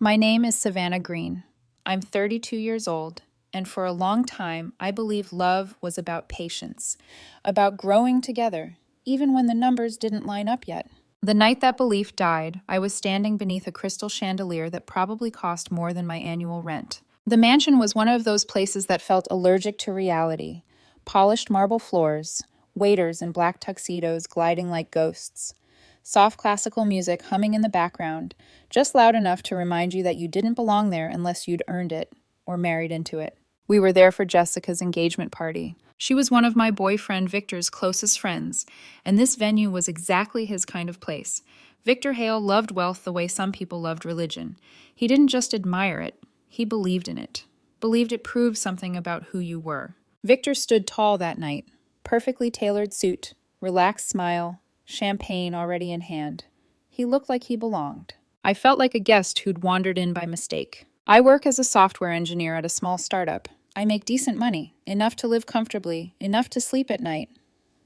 My name is Savannah Green. I'm 32 years old, and for a long time, I believed love was about patience, about growing together, even when the numbers didn't line up yet. The night that belief died, I was standing beneath a crystal chandelier that probably cost more than my annual rent. The mansion was one of those places that felt allergic to reality. Polished marble floors, waiters in black tuxedos gliding like ghosts, soft classical music humming in the background, just loud enough to remind you that you didn't belong there unless you'd earned it or married into it. We were there for Jessica's engagement party. She was one of my boyfriend Victor's closest friends, and this venue was exactly his kind of place. Victor Hale loved wealth the way some people loved religion. He didn't just admire it, he believed in it. Believed it proved something about who you were. Victor stood tall that night, perfectly tailored suit, relaxed smile, champagne already in hand. He looked like he belonged. I felt like a guest who'd wandered in by mistake. I work as a software engineer at a small startup. I make decent money, enough to live comfortably, enough to sleep at night.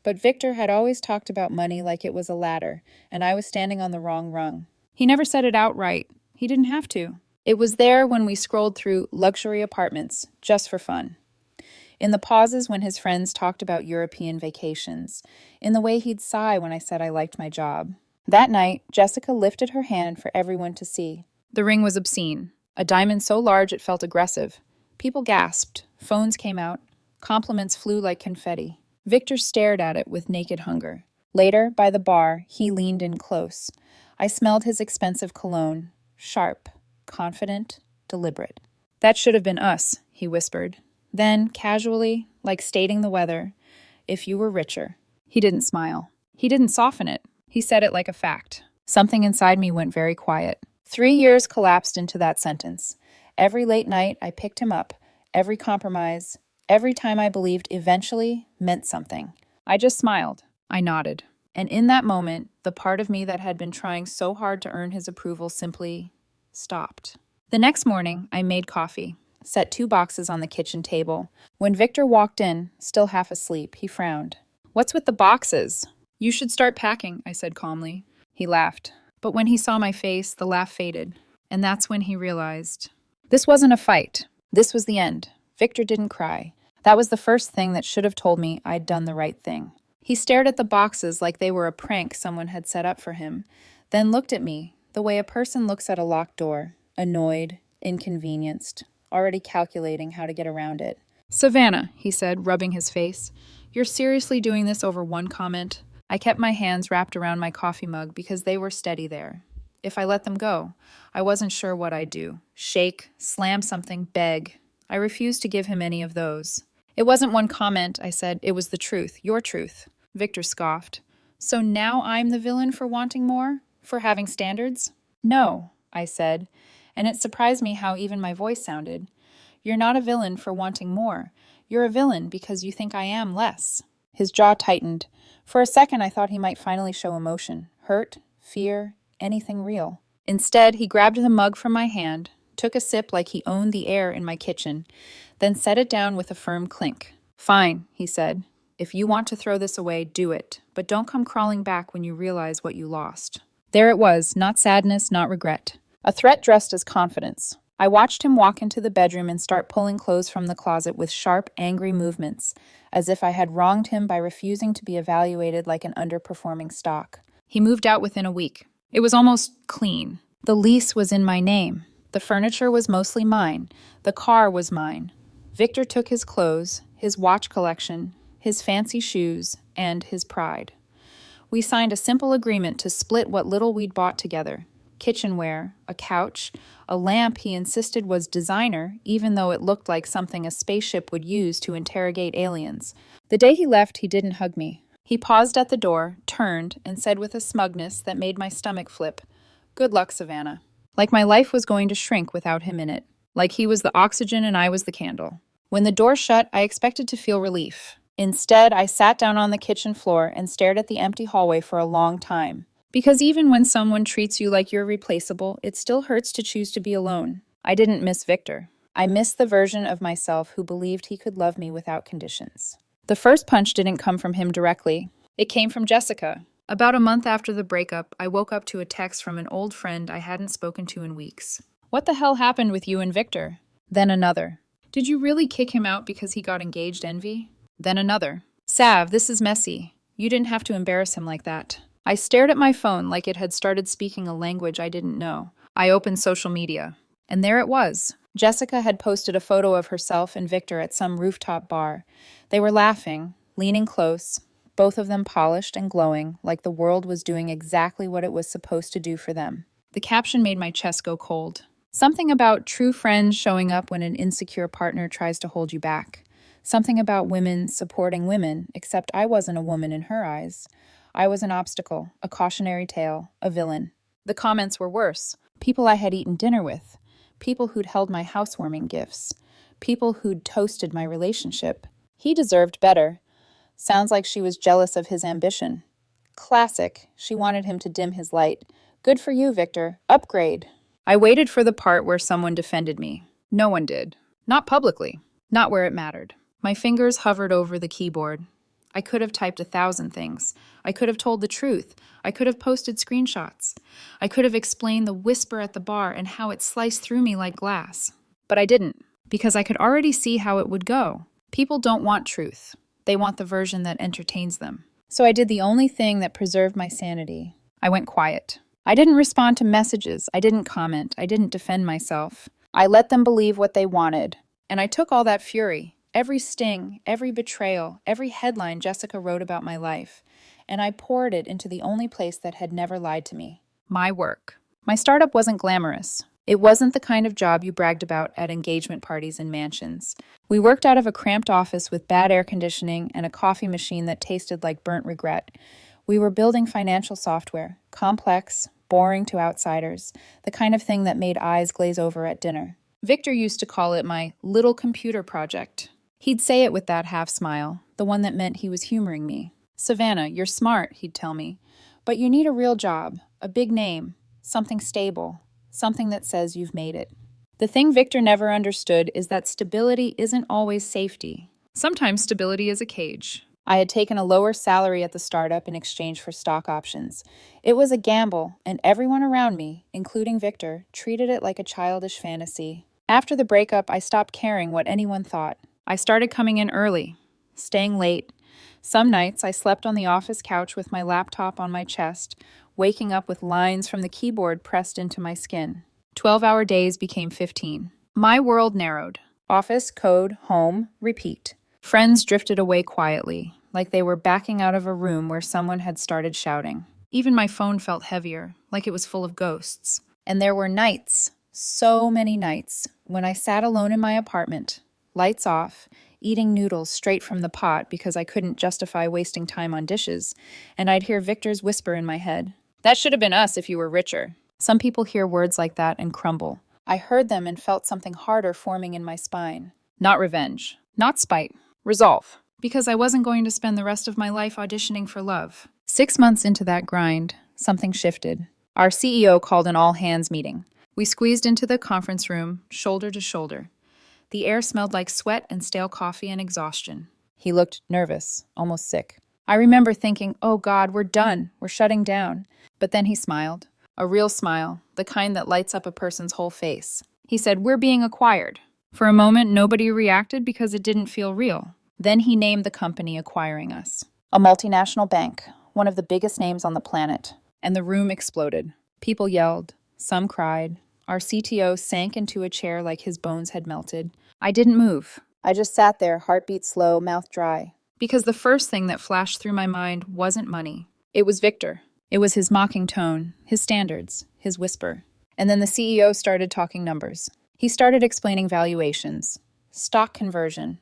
But Victor had always talked about money like it was a ladder, and I was standing on the wrong rung. He never said it outright. He didn't have to. It was there when we scrolled through luxury apartments, just for fun. In the pauses when his friends talked about European vacations, in the way he'd sigh when I said I liked my job. That night, Jessica lifted her hand for everyone to see. The ring was obscene, a diamond so large it felt aggressive. People gasped, phones came out, compliments flew like confetti. Victor stared at it with naked hunger. Later, by the bar, he leaned in close. I smelled his expensive cologne, sharp, confident, deliberate. "That should have been us," he whispered. Then, casually, like stating the weather, "if you were richer." He didn't smile. He didn't soften it. He said it like a fact. Something inside me went very quiet. 3 years collapsed into that sentence. Every late night, I picked him up. Every compromise, every time I believed eventually meant something. I just smiled. I nodded. And in that moment, the part of me that had been trying so hard to earn his approval simply stopped. The next morning, I made coffee, set 2 boxes on the kitchen table. When Victor walked in, still half asleep, he frowned. "What's with the boxes?" "You should start packing," I said calmly. He laughed. But when he saw my face, the laugh faded. And that's when he realized. This wasn't a fight. This was the end. Victor didn't cry. That was the first thing that should have told me I'd done the right thing. He stared at the boxes like they were a prank someone had set up for him, then looked at me, the way a person looks at a locked door, annoyed, inconvenienced, already calculating how to get around it. "Savannah," he said, rubbing his face, "you're seriously doing this over one comment?" I kept my hands wrapped around my coffee mug because they were steady there. If I let them go, I wasn't sure what I'd do. Shake, slam something, beg. I refused to give him any of those. "It wasn't one comment," I said. "It was the truth, your truth." Victor scoffed. "So now I'm the villain for wanting more? For having standards?" "No," I said, and it surprised me how even my voice sounded. "You're not a villain for wanting more. You're a villain because you think I am less." His jaw tightened. For a second, I thought he might finally show emotion. Hurt, fear, anything real. Instead, he grabbed the mug from my hand, took a sip like he owned the air in my kitchen, then set it down with a firm clink. "Fine," he said. "If you want to throw this away, do it. But don't come crawling back when you realize what you lost." There it was, not sadness, not regret. A threat dressed as confidence. I watched him walk into the bedroom and start pulling clothes from the closet with sharp, angry movements, as if I had wronged him by refusing to be evaluated like an underperforming stock. He moved out within a week. It was almost clean. The lease was in my name. The furniture was mostly mine. The car was mine. Victor took his clothes, his watch collection, his fancy shoes, and his pride. We signed a simple agreement to split what little we'd bought together. Kitchenware, a couch, a lamp he insisted was designer, even though it looked like something a spaceship would use to interrogate aliens. The day he left, he didn't hug me. He paused at the door, turned, and said with a smugness that made my stomach flip, "Good luck, Savannah." Like my life was going to shrink without him in it. Like he was the oxygen and I was the candle. When the door shut, I expected to feel relief. Instead, I sat down on the kitchen floor and stared at the empty hallway for a long time. Because even when someone treats you like you're replaceable, it still hurts to choose to be alone. I didn't miss Victor. I missed the version of myself who believed he could love me without conditions. The first punch didn't come from him directly. It came from Jessica. About a month after the breakup, I woke up to a text from an old friend I hadn't spoken to in weeks. What the hell happened with you and Victor? Then another. Did you really kick him out because he got engaged, Envy? Then another. Sav, this is messy. You didn't have to embarrass him like that. I stared at my phone like it had started speaking a language I didn't know. I opened social media. And there it was. Jessica had posted a photo of herself and Victor at some rooftop bar. They were laughing, leaning close, both of them polished and glowing, like the world was doing exactly what it was supposed to do for them. The caption made my chest go cold. Something about true friends showing up when an insecure partner tries to hold you back. Something about women supporting women, except I wasn't a woman in her eyes. I was an obstacle, a cautionary tale, a villain. The comments were worse. People I had eaten dinner with. People who'd held my housewarming gifts. People who'd toasted my relationship. He deserved better. Sounds like she was jealous of his ambition. Classic. She wanted him to dim his light. Good for you, Victor. Upgrade. I waited for the part where someone defended me. No one did. Not publicly. Not where it mattered. My fingers hovered over the keyboard. I could have typed 1,000 things. I could have told the truth. I could have posted screenshots. I could have explained the whisper at the bar and how it sliced through me like glass. But I didn't, because I could already see how it would go. People don't want truth. They want the version that entertains them. So I did the only thing that preserved my sanity. I went quiet. I didn't respond to messages. I didn't comment. I didn't defend myself. I let them believe what they wanted. And I took all that fury, every sting, every betrayal, every headline Jessica wrote about my life, and I poured it into the only place that had never lied to me. My work. My startup wasn't glamorous. It wasn't the kind of job you bragged about at engagement parties and mansions. We worked out of a cramped office with bad air conditioning and a coffee machine that tasted like burnt regret. We were building financial software, complex, boring to outsiders, the kind of thing that made eyes glaze over at dinner. Victor used to call it my little computer project. He'd say it with that half smile, the one that meant he was humoring me. Savannah, you're smart, he'd tell me, but you need a real job, a big name, something stable, something that says you've made it. The thing Victor never understood is that stability isn't always safety. Sometimes stability is a cage. I had taken a lower salary at the startup in exchange for stock options. It was a gamble, and everyone around me, including Victor, treated it like a childish fantasy. After the breakup, I stopped caring what anyone thought. I started coming in early, staying late. Some nights I slept on the office couch with my laptop on my chest, waking up with lines from the keyboard pressed into my skin. 12-hour days became 15. My world narrowed. Office, code, home, repeat. Friends drifted away quietly, like they were backing out of a room where someone had started shouting. Even my phone felt heavier, like it was full of ghosts. And there were nights, so many nights, when I sat alone in my apartment, lights off, eating noodles straight from the pot because I couldn't justify wasting time on dishes, and I'd hear Victor's whisper in my head. That should have been us if you were richer. Some people hear words like that and crumble. I heard them and felt something harder forming in my spine. Not revenge. Not spite. Resolve. Because I wasn't going to spend the rest of my life auditioning for love. 6 months into that grind, something shifted. Our CEO called an all-hands meeting. We squeezed into the conference room, shoulder to shoulder. The air smelled like sweat and stale coffee and exhaustion. He looked nervous, almost sick. I remember thinking, oh God, we're done. We're shutting down. But then he smiled. A real smile, the kind that lights up a person's whole face. He said, we're being acquired. For a moment, nobody reacted because it didn't feel real. Then he named the company acquiring us. A multinational bank, one of the biggest names on the planet. And the room exploded. People yelled. Some cried. Our CTO sank into a chair like his bones had melted. I didn't move. I just sat there, heartbeat slow, mouth dry. Because the first thing that flashed through my mind wasn't money. It was Victor. It was his mocking tone, his standards, his whisper. And then the CEO started talking numbers. He started explaining valuations, stock conversion,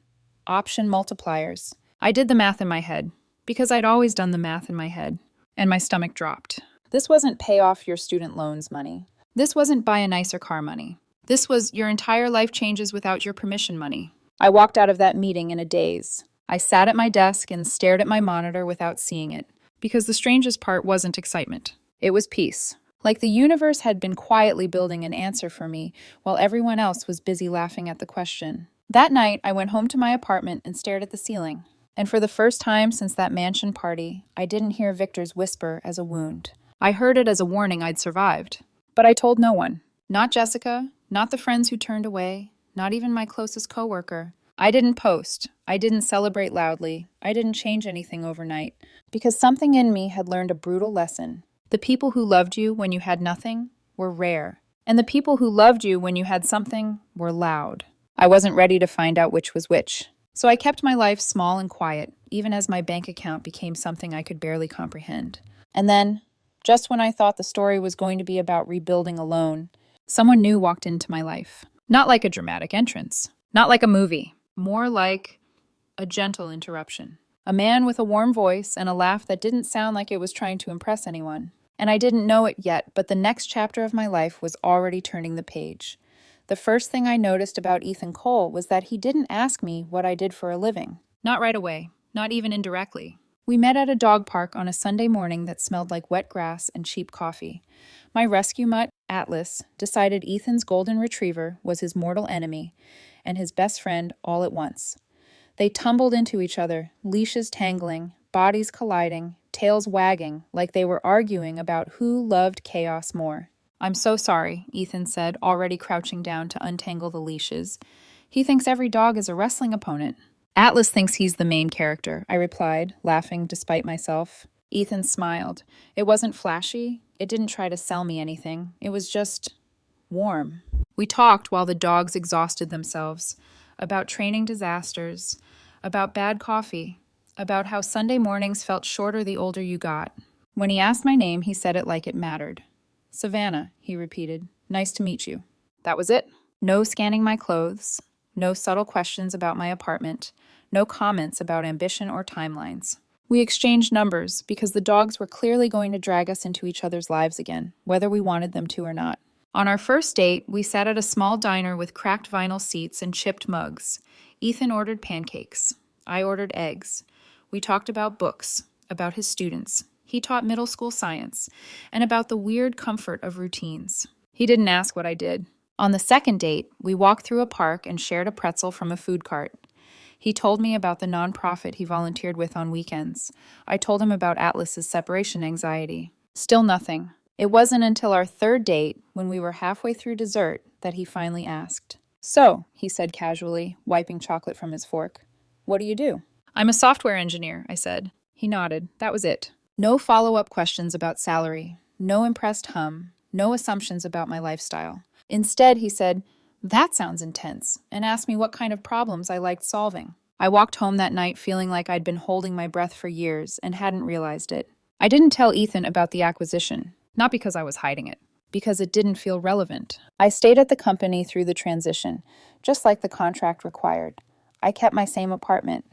option multipliers. I did the math in my head, because I'd always done the math in my head, and my stomach dropped. This wasn't pay off your student loans money. This wasn't buy a nicer car money. This was your entire life changes without your permission money. I walked out of that meeting in a daze. I sat at my desk and stared at my monitor without seeing it, because the strangest part wasn't excitement. It was peace. Like the universe had been quietly building an answer for me while everyone else was busy laughing at the question. That night, I went home to my apartment and stared at the ceiling. And for the first time since that mansion party, I didn't hear Victor's whisper as a wound. I heard it as a warning I'd survived. But I told no one. Not Jessica, Not the friends who turned away, not even my closest coworker. I didn't post. I didn't celebrate loudly. I didn't change anything overnight. Because something in me had learned a brutal lesson. The people who loved you when you had nothing were rare. And the people who loved you when you had something were loud. I wasn't ready to find out which was which. So I kept my life small and quiet, even as my bank account became something I could barely comprehend. And then, just when I thought the story was going to be about rebuilding alone, someone new walked into my life. Not like a dramatic entrance, not like a movie, more like a gentle interruption. A man with a warm voice and a laugh that didn't sound like it was trying to impress anyone. And I didn't know it yet, but the next chapter of my life was already turning the page. The first thing I noticed about Ethan Cole was that he didn't ask me what I did for a living. Not right away, not even indirectly. We met at a dog park on a Sunday morning that smelled like wet grass and cheap coffee. My rescue mutt, Atlas, decided Ethan's golden retriever was his mortal enemy and his best friend all at once. They tumbled into each other, leashes tangling, bodies colliding, tails wagging, like they were arguing about who loved chaos more. "I'm so sorry," Ethan said, already crouching down to untangle the leashes. "He thinks every dog is a wrestling opponent." "Atlas thinks he's the main character," I replied, laughing despite myself. Ethan smiled. It wasn't flashy. It didn't try to sell me anything. It was just warm. We talked while the dogs exhausted themselves, about training disasters, about bad coffee, about how Sunday mornings felt shorter the older you got. When he asked my name, he said it like it mattered. "Savannah," he repeated. "Nice to meet you." That was it. No scanning my clothes, no subtle questions about my apartment, no comments about ambition or timelines. We exchanged numbers because the dogs were clearly going to drag us into each other's lives again, whether we wanted them to or not. On our first date, we sat at a small diner with cracked vinyl seats and chipped mugs. Ethan ordered pancakes. I ordered eggs. We talked about books, about his students. He taught middle school science, and about the weird comfort of routines. He didn't ask what I did. On the second date, we walked through a park and shared a pretzel from a food cart. He told me about the nonprofit he volunteered with on weekends. I told him about Atlas's separation anxiety. Still nothing. It wasn't until our third date, when we were halfway through dessert, that he finally asked. "So," he said casually, wiping chocolate from his fork, "what do you do?" "I'm a software engineer," I said. He nodded. That was it. No follow-up questions about salary, no impressed hum, no assumptions about my lifestyle. Instead, he said, "That sounds intense," and asked me what kind of problems I liked solving. I walked home that night feeling like I'd been holding my breath for years and hadn't realized it. I didn't tell Ethan about the acquisition, not because I was hiding it, because it didn't feel relevant. I stayed at the company through the transition, just like the contract required. I kept my same apartment.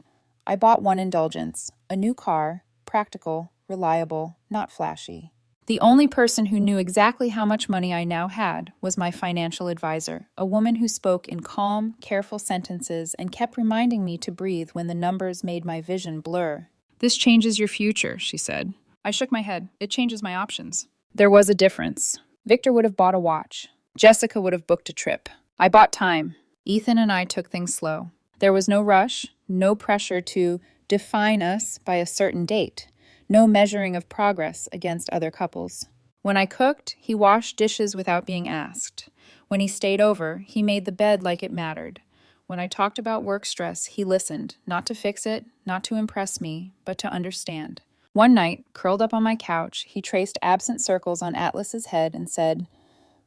I bought one indulgence, a new car, practical, reliable, not flashy. The only person who knew exactly how much money I now had was my financial advisor, a woman who spoke in calm, careful sentences and kept reminding me to breathe when the numbers made my vision blur. "This changes your future," she said. I shook my head. "It changes my options." There was a difference. Victor would have bought a watch. Jessica would have booked a trip. I bought time. Ethan and I took things slow. There was no rush, no pressure to define us by a certain date. No measuring of progress against other couples. When I cooked, he washed dishes without being asked. When he stayed over, he made the bed like it mattered. When I talked about work stress, he listened, not to fix it, not to impress me, but to understand. One night, curled up on my couch, he traced absent circles on Atlas's head and said,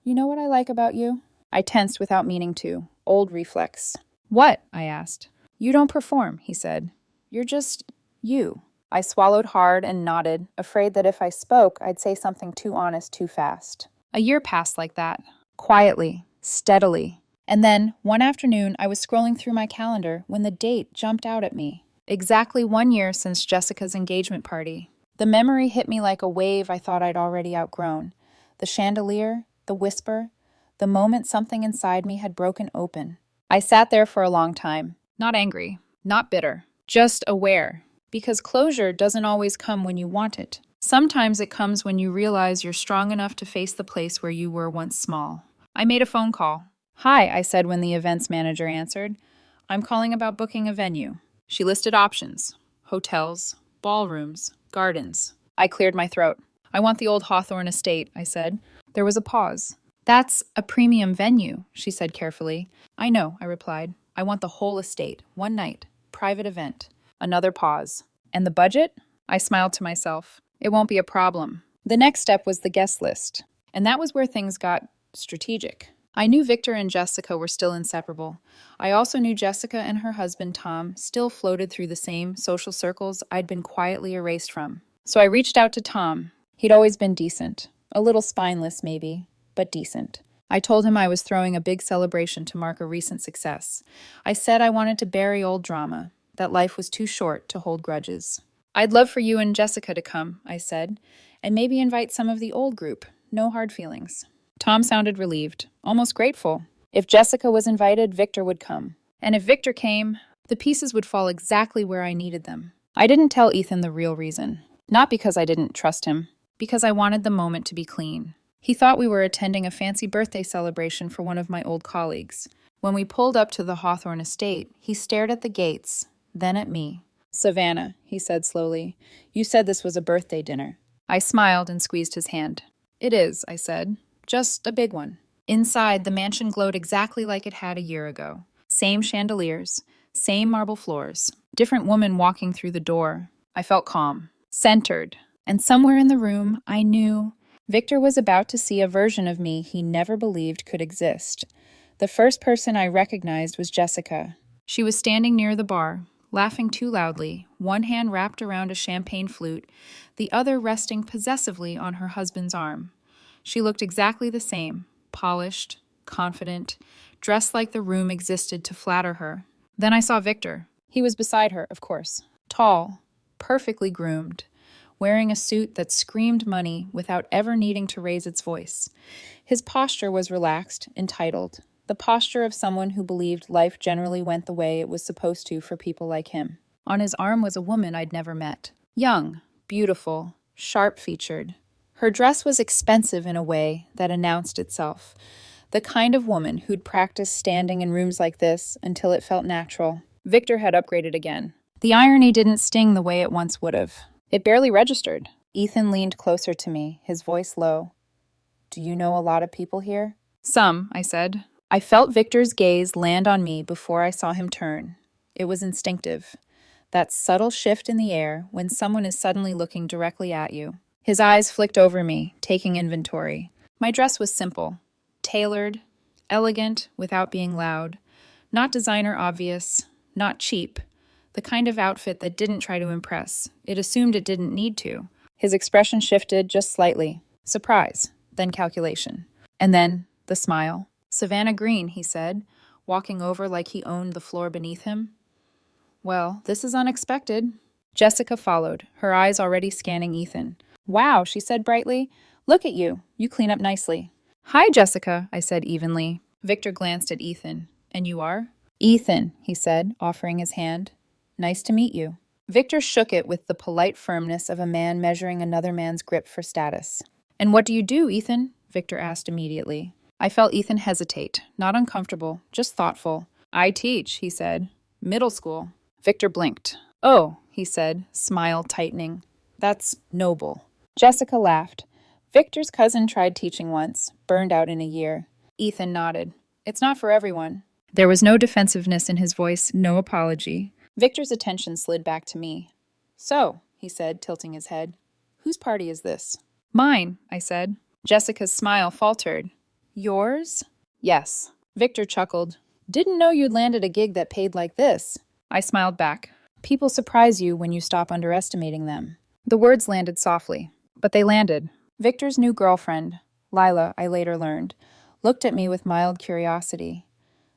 "You know what I like about you?" I tensed without meaning to. Old reflex. "What?" I asked. "You don't perform," he said. "You're just you." I swallowed hard and nodded, afraid that if I spoke, I'd say something too honest too fast. A year passed like that, quietly, steadily. And then, one afternoon, I was scrolling through my calendar when the date jumped out at me. Exactly 1 year since Jessica's engagement party. The memory hit me like a wave I thought I'd already outgrown. The chandelier, the whisper, the moment something inside me had broken open. I sat there for a long time, not angry, not bitter, just aware. Because closure doesn't always come when you want it. Sometimes it comes when you realize you're strong enough to face the place where you were once small. I made a phone call. "Hi," I said when the events manager answered. "I'm calling about booking a venue." She listed options. Hotels, ballrooms, gardens. I cleared my throat. "I want the old Hawthorne estate," I said. There was a pause. That's a premium venue, she said carefully. I know, I replied. I want the whole estate, one night, private event. Another pause. And the budget? I smiled to myself. It won't be a problem. The next step was the guest list. And that was where things got strategic. I knew Victor and Jessica were still inseparable. I also knew Jessica and her husband, Tom, still floated through the same social circles I'd been quietly erased from. So I reached out to Tom. He'd always been decent. A little spineless, maybe, but decent. I told him I was throwing a big celebration to mark a recent success. I said I wanted to bury old drama, that life was too short to hold grudges. I'd love for you and Jessica to come, I said, and maybe invite some of the old group. No hard feelings. Tom sounded relieved, almost grateful. If Jessica was invited, Victor would come. And if Victor came, the pieces would fall exactly where I needed them. I didn't tell Ethan the real reason. Not because I didn't trust him, because I wanted the moment to be clean. He thought we were attending a fancy birthday celebration for one of my old colleagues. When we pulled up to the Hawthorne estate, he stared at the gates, then at me. Savannah, he said slowly, you said this was a birthday dinner. I smiled and squeezed his hand. It is, I said. Just a big one. Inside, the mansion glowed exactly like it had a year ago. Same chandeliers, same marble floors, different woman walking through the door. I felt calm, centered, and somewhere in the room, I knew Victor was about to see a version of me he never believed could exist. The first person I recognized was Jessica. She was standing near the bar, laughing too loudly, one hand wrapped around a champagne flute, the other resting possessively on her husband's arm. She looked exactly the same, polished, confident, dressed like the room existed to flatter her. Then I saw Victor. He was beside her, of course, tall, perfectly groomed, wearing a suit that screamed money without ever needing to raise its voice. His posture was relaxed, entitled, the posture of someone who believed life generally went the way it was supposed to for people like him. On his arm was a woman I'd never met. Young, beautiful, sharp-featured. Her dress was expensive in a way that announced itself. The kind of woman who'd practiced standing in rooms like this until it felt natural. Victor had upgraded again. The irony didn't sting the way it once would have. It barely registered. Ethan leaned closer to me, his voice low. Do you know a lot of people here? Some, I said. I felt Victor's gaze land on me before I saw him turn. It was instinctive. That subtle shift in the air when someone is suddenly looking directly at you. His eyes flicked over me, taking inventory. My dress was simple, tailored, elegant without being loud. Not designer obvious, not cheap. The kind of outfit that didn't try to impress. It assumed it didn't need to. His expression shifted just slightly. Surprise, then calculation. And then the smile. Savannah Green, he said, walking over like he owned the floor beneath him. Well, this is unexpected. Jessica followed, her eyes already scanning Ethan. Wow, she said brightly. Look at you. You clean up nicely. Hi, Jessica, I said evenly. Victor glanced at Ethan. And you are? Ethan, he said, offering his hand. Nice to meet you. Victor shook it with the polite firmness of a man measuring another man's grip for status. And what do you do, Ethan? Victor asked immediately. I felt Ethan hesitate, not uncomfortable, just thoughtful. I teach, he said. Middle school. Victor blinked. Oh, he said, smile tightening. That's noble. Jessica laughed. Victor's cousin tried teaching once, burned out in a year. Ethan nodded. It's not for everyone. There was no defensiveness in his voice, no apology. Victor's attention slid back to me. So, he said, tilting his head, whose party is this? Mine, I said. Jessica's smile faltered. Yours? Yes. Victor chuckled. Didn't know you'd landed a gig that paid like this. I smiled back. People surprise you when you stop underestimating them. The words landed softly, but they landed. Victor's new girlfriend, Lila, I later learned, looked at me with mild curiosity.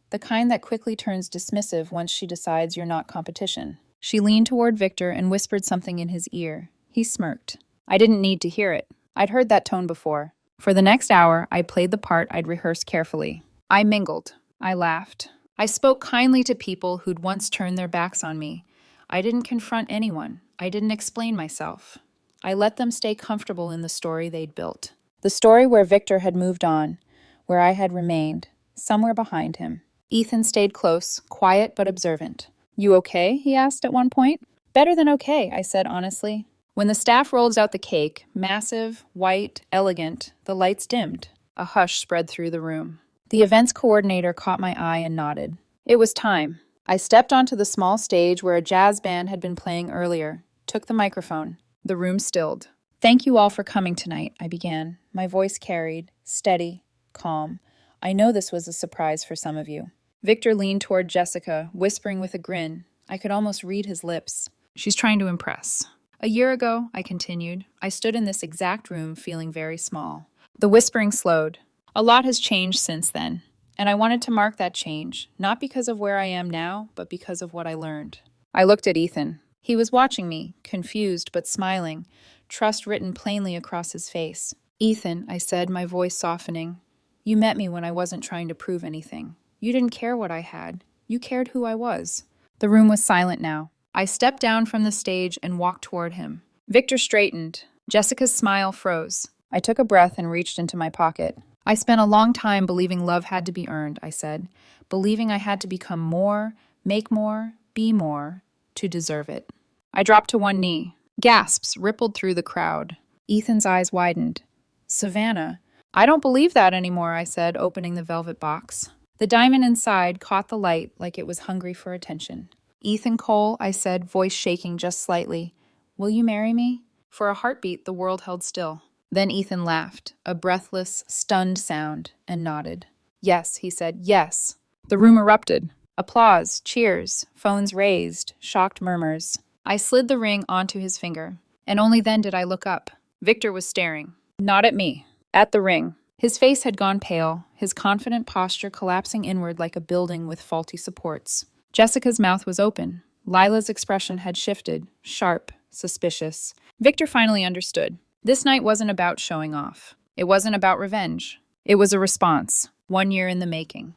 The kind that quickly turns dismissive once she decides you're not competition. She leaned toward Victor and whispered something in his ear. He smirked. I didn't need to hear it. I'd heard that tone before. For the next hour, I played the part I'd rehearsed carefully. I mingled. I laughed. I spoke kindly to people who'd once turned their backs on me. I didn't confront anyone. I didn't explain myself. I let them stay comfortable in the story they'd built. The story where Victor had moved on, where I had remained, somewhere behind him. Ethan stayed close, quiet but observant. You okay? He asked at one point. Better than okay, I said honestly. When the staff rolls out the cake, massive, white, elegant, the lights dimmed. A hush spread through the room. The events coordinator caught my eye and nodded. It was time. I stepped onto the small stage where a jazz band had been playing earlier, took the microphone. The room stilled. "Thank you all for coming tonight," I began. My voice carried, steady, calm. "I know this was a surprise for some of you." Victor leaned toward Jessica, whispering with a grin. I could almost read his lips. "She's trying to impress." "A year ago," I continued, "I stood in this exact room feeling very small." The whispering slowed. "A lot has changed since then. And I wanted to mark that change, not because of where I am now, but because of what I learned." I looked at Ethan. He was watching me, confused but smiling, trust written plainly across his face. "Ethan," I said, my voice softening, "you met me when I wasn't trying to prove anything. You didn't care what I had. You cared who I was." The room was silent now. I stepped down from the stage and walked toward him. Victor straightened. Jessica's smile froze. I took a breath and reached into my pocket. "I spent a long time believing love had to be earned," I said, "believing I had to become more, make more, be more, to deserve it." I dropped to one knee. Gasps rippled through the crowd. Ethan's eyes widened. "Savannah." "I don't believe that anymore," I said, opening the velvet box. The diamond inside caught the light like it was hungry for attention. "Ethan Cole," I said, voice shaking just slightly, "will you marry me?" For a heartbeat, the world held still. Then Ethan laughed, a breathless, stunned sound, and nodded. "Yes," he said, "yes." The room erupted. Applause, cheers, phones raised, shocked murmurs. I slid the ring onto his finger, and only then did I look up. Victor was staring. Not at me, at the ring. His face had gone pale, his confident posture collapsing inward like a building with faulty supports. Jessica's mouth was open. Lila's expression had shifted, sharp, suspicious. Victor finally understood. This night wasn't about showing off. It wasn't about revenge. It was a response, 1 year in the making.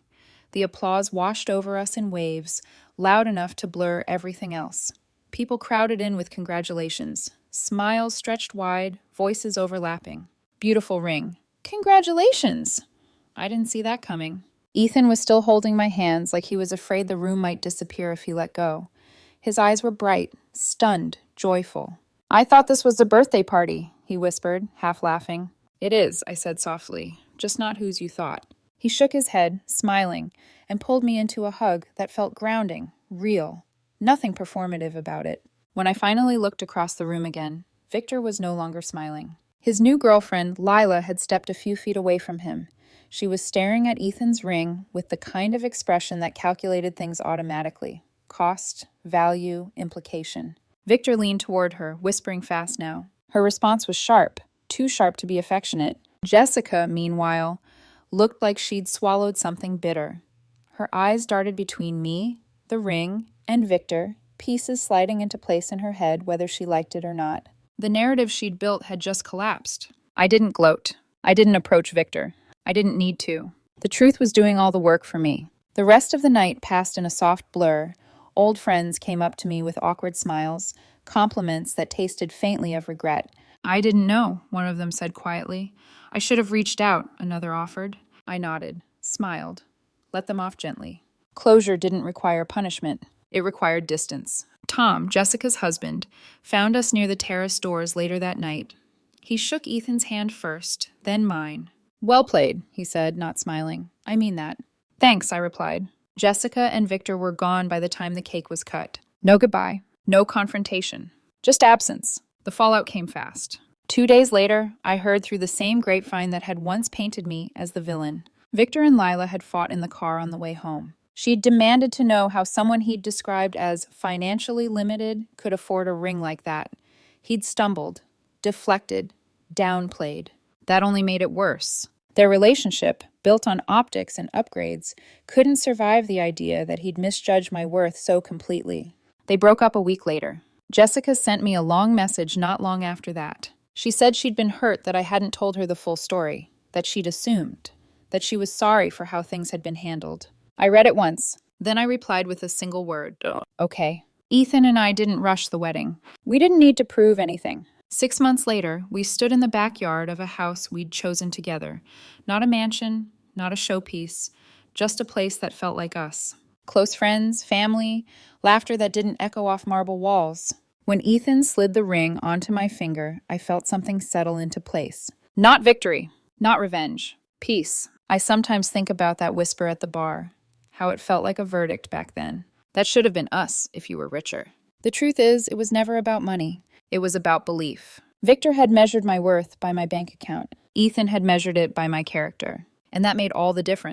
The applause washed over us in waves, loud enough to blur everything else. People crowded in with congratulations. Smiles stretched wide, voices overlapping. "Beautiful ring." "Congratulations!" I didn't see that coming. Ethan was still holding my hands like he was afraid the room might disappear if he let go. His eyes were bright, stunned, joyful. "I thought this was a birthday party," he whispered, half laughing. "It is," I said softly, "just not whose you thought." He shook his head, smiling, and pulled me into a hug that felt grounding, real. Nothing performative about it. When I finally looked across the room again, Victor was no longer smiling. His new girlfriend, Lila, had stepped a few feet away from him. She was staring at Ethan's ring with the kind of expression that calculated things automatically. Cost, value, implication. Victor leaned toward her, whispering fast now. Her response was sharp, too sharp to be affectionate. Jessica, meanwhile, looked like she'd swallowed something bitter. Her eyes darted between me, the ring, and Victor, pieces sliding into place in her head whether she liked it or not. The narrative she'd built had just collapsed. I didn't gloat. I didn't approach Victor. I didn't need to. The truth was doing all the work for me. The rest of the night passed in a soft blur. Old friends came up to me with awkward smiles, compliments that tasted faintly of regret. "I didn't know," one of them said quietly. "I should have reached out," another offered. I nodded, smiled, let them off gently. Closure didn't require punishment. It required distance. Tom, Jessica's husband, found us near the terrace doors later that night. He shook Ethan's hand first, then mine. "Well played," he said, not smiling. "I mean that." "Thanks," I replied. Jessica and Victor were gone by the time the cake was cut. No goodbye, no confrontation, just absence. The fallout came fast. 2 days later, I heard through the same grapevine that had once painted me as the villain. Victor and Lila had fought in the car on the way home. She'd demanded to know how someone he'd described as financially limited could afford a ring like that. He'd stumbled, deflected, downplayed. That only made it worse. Their relationship, built on optics and upgrades, couldn't survive the idea that he'd misjudged my worth so completely. They broke up a week later. Jessica sent me a long message not long after that. She said she'd been hurt that I hadn't told her the full story, that she'd assumed, that she was sorry for how things had been handled. I read it once. Then I replied with a single word. Okay. Ethan and I didn't rush the wedding. We didn't need to prove anything. 6 months later, we stood in the backyard of a house we'd chosen together. Not a mansion, not a showpiece, just a place that felt like us. Close friends, family, laughter that didn't echo off marble walls. When Ethan slid the ring onto my finger, I felt something settle into place. Not victory, not revenge, Peace. I sometimes think about that whisper at the bar, how it felt like a verdict back then. That should have been us if you were richer. The truth is, it was never about money. It was about belief. Victor had measured my worth by my bank account. Ethan had measured it by my character. And that made all the difference.